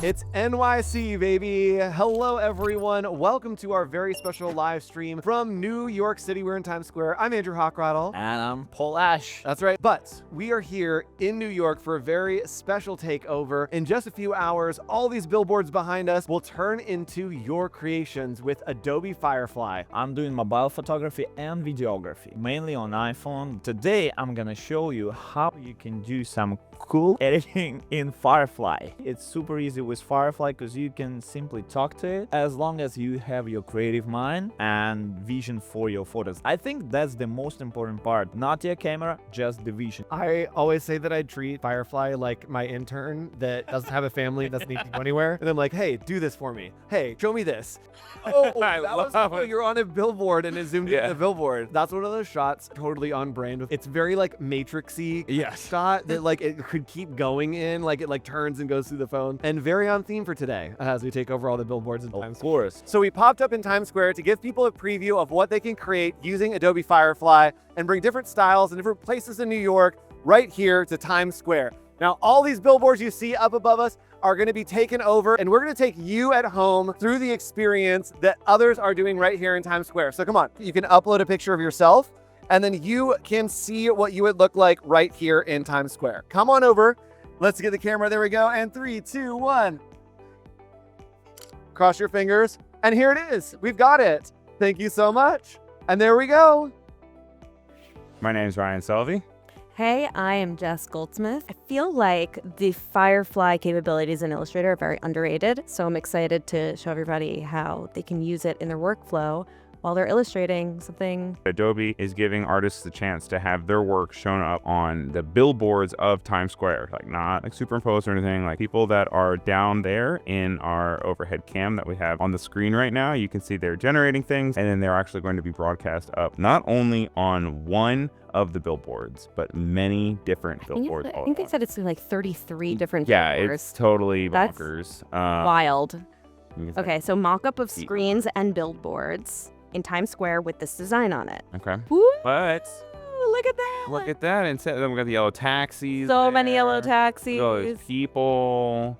It's NYC, baby. Hello, everyone. Welcome to our very special live stream from New York City. We're in Times Square. I'm Andrew Hockrattle. And I'm Paul Ash. That's right. But we are here in New York for a very special takeover. In just a few hours, all these billboards behind us will turn into your creations with Adobe Firefly. I'm doing mobile photography and videography, mainly on iPhone. Today, I'm gonna show you how you can do some cool editing in Firefly. It's super easy with Firefly because you can simply talk to it as long as you have your creative mind and vision for your photos. I think that's the most important part. Not your camera, just the vision. I always say that I treat Firefly like my intern that doesn't have a family, doesn't need to go anywhere. And I'm like, hey, do this for me. Hey, show me this. Oh, that was cool. You're on a billboard and it zoomed into the billboard. That's one of those shots totally on brand. It's very like Matrix-y shot that like it could keep going in, like it like turns and goes through the phone. And very on theme for today as we take over all the billboards in Times Square. Of course. So we popped up in Times Square to give people a preview of what they can create using Adobe Firefly and bring different styles and different places in New York right here to Times Square. Now, all these billboards you see up above us are going to be taken over, and we're going to take you at home through the experience that others are doing right here in Times Square. So come on, you can upload a picture of yourself, and then you can see what you would look like right here in Times Square. Come on over. Let's get the camera. There we go. And 3, 2, 1. Cross your fingers. And here it is. We've got it. Thank you so much. And there we go. My name is Ryan Selvey. Hey, I am Jess Goldsmith. I feel like the Firefly capabilities in Illustrator are very underrated, so I'm excited to show everybody how they can use it in their workflow while they're illustrating something. Adobe is giving artists the chance to have their work shown up on the billboards of Times Square, like not like superimposed or anything, like people that are down there in our overhead cam that we have on the screen right now. You can see they're generating things, and then they're actually going to be broadcast up not only on one of the billboards, but many different billboards. I think they said it's like 33 different Yeah, billboards. it's totally That's bonkers. wild. Okay, so mock-up of See. screens and billboards in Times Square with this design on it. Okay. Woo! But Look at that. look at that. And then we got the yellow taxis. So many there. yellow Look at all these taxis. people.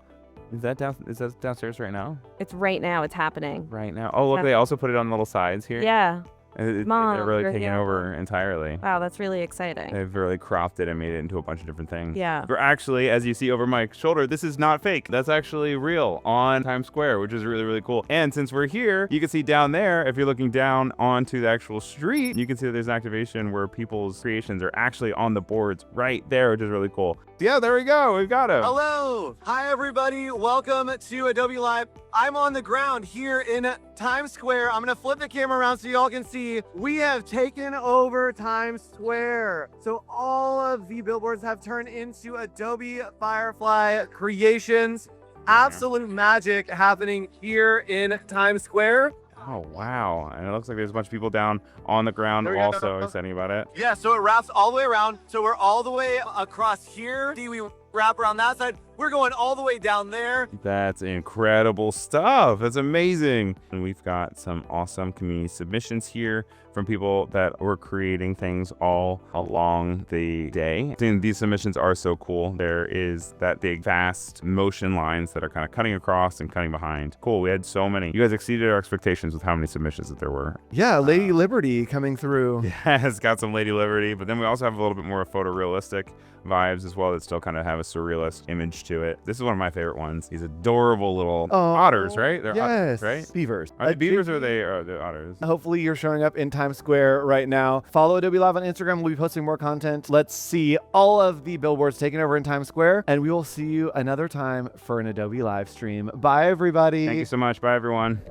Is that downstairs right now? It's right now. It's happening. Right now. Oh, look, they also put it on the little sides here. Yeah. Mom, They're really you're taking here. over entirely. Wow, that's really exciting. They've really cropped it and made it into a bunch of different things. Yeah. We're actually, as you see over my shoulder, this is not fake. That's actually real on Times Square, which is really, really cool. And since we're here, you can see down there, if you're looking down onto the actual street, you can see that there's an activation where people's creations are actually on the boards right there, which is really cool. Yeah, there we go. We've got him. Hello. Hi, everybody. Welcome to Adobe Live. I'm on the ground here in Times Square. I'm going to flip the camera around so y'all can see. We have taken over Times Square. So all of the billboards have turned into Adobe Firefly creations. Absolute magic happening here in Times Square. Oh, wow. And it looks like there's a bunch of people down on the ground also exciting about it. Yeah, so it wraps all the way around. So we're all the way across here. See, we wrap around that side. We're going all the way down there. That's incredible stuff. That's amazing. And we've got some awesome community submissions here from people that were creating things all along the day. And these submissions are so cool. There is that big, fast motion lines that are kind of cutting across and cutting behind. Cool. We had so many. You guys exceeded our expectations with how many submissions that there were. Yeah, Lady Liberty coming through. Yeah, it's got some Lady Liberty, but then we also have a little bit more photorealistic vibes as well that still kind of have a surrealist image to it. This is one of my favorite ones. These adorable little otters, right? They're otters, right? Beavers. Are they beavers or are they otters? Hopefully you're showing up in Times Square right now. Follow Adobe Live on Instagram. We'll be posting more content. Let's see all of the billboards taken over in Times Square, and we will see you another time for an Adobe live stream. Bye, everybody. Thank you so much. Bye, everyone.